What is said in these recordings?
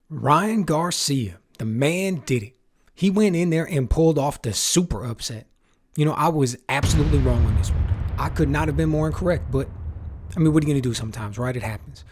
Ryan Garcia, the man did it. He went in there and pulled off the super upset. I was absolutely wrong on this one. I could not have been more incorrect, but what are you going to do sometimes, right? It happens.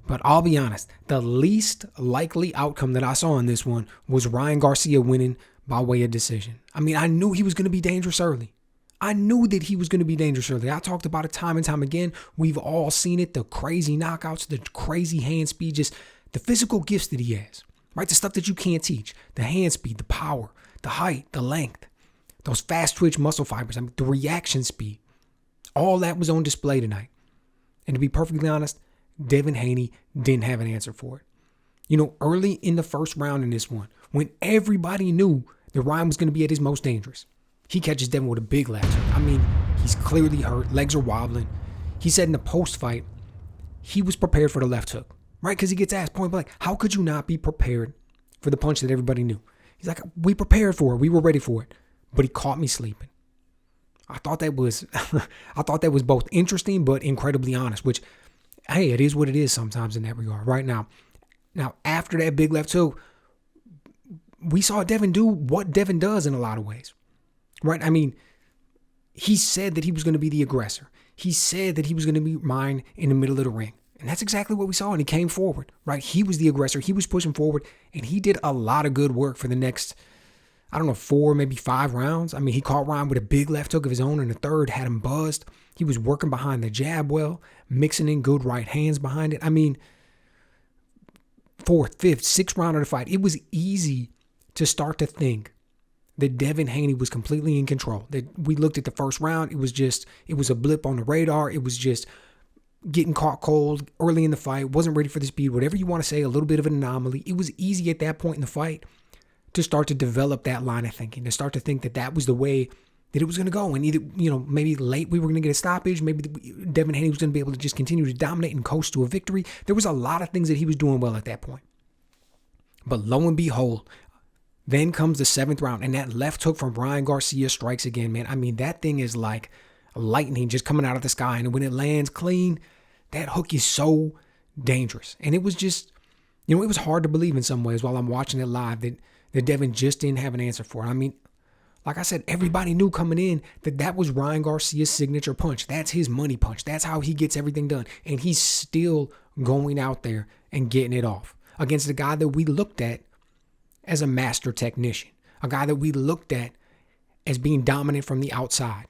But I'll be honest, the least likely outcome that I saw in this one was Ryan Garcia winning by way of decision. I knew he was going to be dangerous early. I knew that he was going to be dangerous early. I talked about it time and time again. We've all seen it, the crazy knockouts, the crazy hand speed, just the physical gifts that he has, right? The stuff that you can't teach, the hand speed, the power, the height, the length, those fast twitch muscle fibers, the reaction speed. All that was on display tonight. And to be perfectly honest, Devin Haney didn't have an answer for it. Early in the first round in this one, when everybody knew that Ryan was going to be at his most dangerous, he catches Devin with a big left hook. He's clearly hurt. Legs are wobbling. He said in the post-fight, he was prepared for the left hook, right? Because he gets asked point blank, how could you not be prepared for the punch that everybody knew? He's like, we prepared for it. We were ready for it. But he caught me sleeping. I thought that was both interesting but incredibly honest, which, hey, it is what it is sometimes in that regard. Right now after that big left hook, we saw Devin do what Devin does in a lot of ways, right? He said that he was going to be the aggressor. He said that he was going to be mine in the middle of the ring. And that's exactly what we saw. And he came forward, right? He was the aggressor. He was pushing forward. And he did a lot of good work for the next, 4, maybe 5 rounds. He caught Ryan with a big left hook of his own in the third, had him buzzed. He was working behind the jab well, mixing in good right hands behind it. 4th, 5th, 6th round of the fight, it was easy to start to think that Devin Haney was completely in control. That we looked at the first round, it was a blip on the radar. It was just getting caught cold early in the fight, wasn't ready for the speed, whatever you want to say, a little bit of an anomaly. It was easy at that point in the fight to start to develop that line of thinking, to start to think that that was the way that it was going to go. And either, maybe late we were going to get a stoppage. Maybe Devin Haney was going to be able to just continue to dominate and coast to a victory. There was a lot of things that he was doing well at that point. But lo and behold, then comes the 7th round, and that left hook from Ryan Garcia strikes again, man. That thing is like lightning just coming out of the sky. And when it lands clean, that hook is so dangerous. And it was just, it was hard to believe in some ways while I'm watching it live that Devin just didn't have an answer for it. Like I said, everybody knew coming in that was Ryan Garcia's signature punch. That's his money punch. That's how he gets everything done. And he's still going out there and getting it off against a guy that we looked at as a master technician, a guy that we looked at as being dominant from the outside.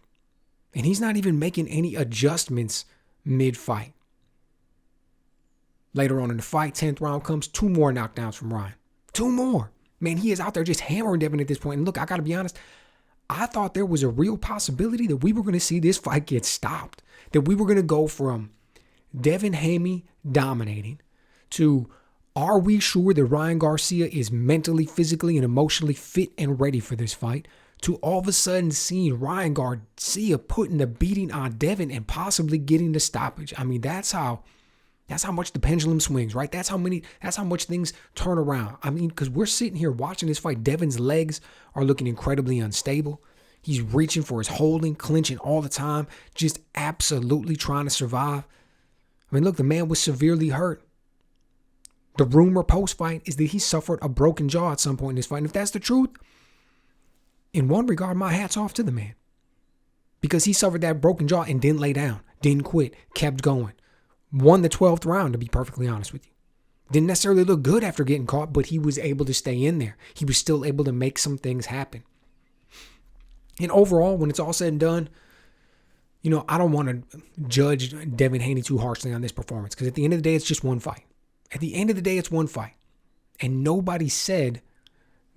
And he's not even making any adjustments mid-fight. Later on in the fight, 10th round comes, 2 more knockdowns from Ryan. 2 more. Man, he is out there just hammering Devin at this point. And look, I got to be honest, I thought there was a real possibility that we were going to see this fight get stopped. That we were going to go from Devin Haney dominating to, are we sure that Ryan Garcia is mentally, physically, and emotionally fit and ready for this fight? To all of a sudden seeing Ryan Garcia putting the beating on Devin and possibly getting the stoppage. That's how much the pendulum swings, right? That's how much things turn around. Because we're sitting here watching this fight. Devin's legs are looking incredibly unstable. He's reaching for his holding, clinching all the time, just absolutely trying to survive. Look, the man was severely hurt. The rumor post-fight is that he suffered a broken jaw at some point in this fight. And if that's the truth, in one regard, my hat's off to the man. Because he suffered that broken jaw and didn't lay down, didn't quit, kept going. Won the 12th round, to be perfectly honest with you. Didn't necessarily look good after getting caught, but he was able to stay in there. He was still able to make some things happen. And overall, when it's all said and done, I don't want to judge Devin Haney too harshly on this performance, because at the end of the day, it's just one fight. At the end of the day, it's one fight. And nobody said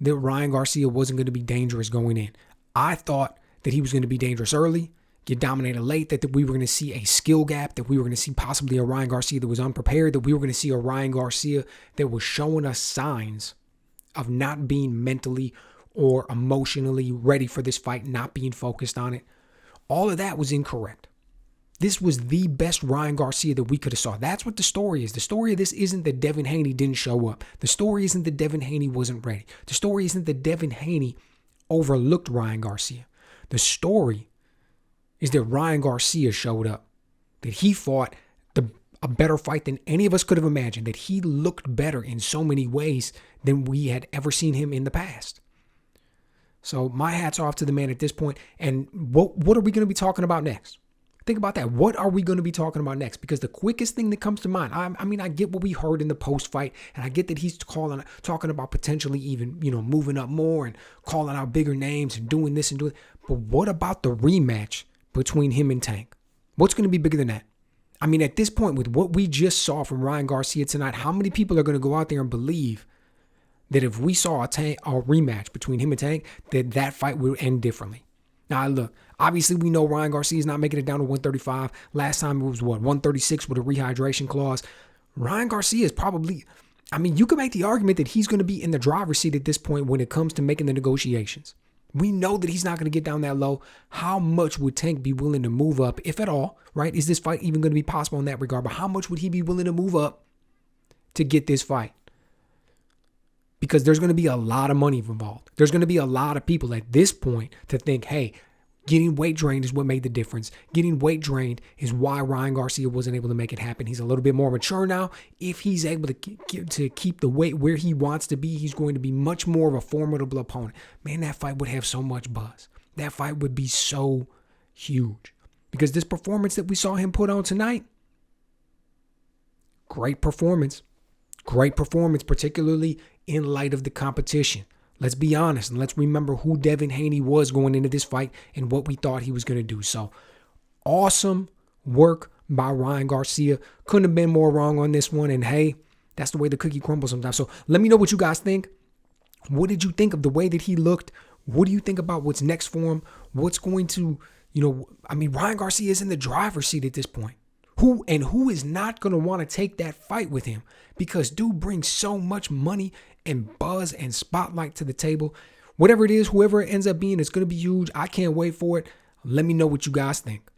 that Ryan Garcia wasn't going to be dangerous going in. I thought that he was going to be dangerous early, get dominated late, that we were going to see a skill gap, that we were going to see possibly a Ryan Garcia that was unprepared, that we were going to see a Ryan Garcia that was showing us signs of not being mentally or emotionally ready for this fight, not being focused on it. All of that was incorrect. This was the best Ryan Garcia that we could have saw. That's what the story is. The story of this isn't that Devin Haney didn't show up. The story isn't that Devin Haney wasn't ready. The story isn't that Devin Haney overlooked Ryan Garcia. The story is that Ryan Garcia showed up, that he fought a better fight than any of us could have imagined, that he looked better in so many ways than we had ever seen him in the past. So my hat's off to the man at this point. And what are we going to be talking about next? Think about that. What are we going to be talking about next? Because the quickest thing that comes to mind, I mean, I get what we heard in the post-fight, and I get that he's talking about potentially even, moving up more and calling out bigger names and doing this and doing. But what about the rematch between him and Tank? What's going to be bigger than that? I mean, at this point, with what we just saw from Ryan Garcia tonight, how many people are going to go out there and believe that if we saw a rematch between him and Tank, that fight would end differently? Now, look, obviously we know Ryan Garcia is not making it down to 135. Last time it was 136 with a rehydration clause. Ryan Garcia is probably, you can make the argument that he's going to be in the driver's seat at this point when it comes to making the negotiations. We know that he's not going to get down that low. How much would Tank be willing to move up, if at all, right? Is this fight even going to be possible in that regard? But how much would he be willing to move up to get this fight? Because there's going to be a lot of money involved. There's going to be a lot of people at this point to think, hey, getting weight drained is what made the difference. Getting weight drained is why Ryan Garcia wasn't able to make it happen. He's a little bit more mature now. If he's able to keep the weight where he wants to be, he's going to be much more of a formidable opponent. Man, that fight would have so much buzz. That fight would be so huge. Because this performance that we saw him put on tonight, great performance. Great performance, particularly in light of the competition. Let's be honest and let's remember who Devin Haney was going into this fight and what we thought he was going to do. So, awesome work by Ryan Garcia. Couldn't have been more wrong on this one. And hey, that's the way the cookie crumbles sometimes. So, let me know what you guys think. What did you think of the way that he looked? What do you think about what's next for him? What's going to, Ryan Garcia is in the driver's seat at this point. Who is not going to want to take that fight with him? Because dude brings so much money and buzz and spotlight to the table. Whatever it is, whoever it ends up being, it's going to be huge. I can't wait for it. Let me know what you guys think.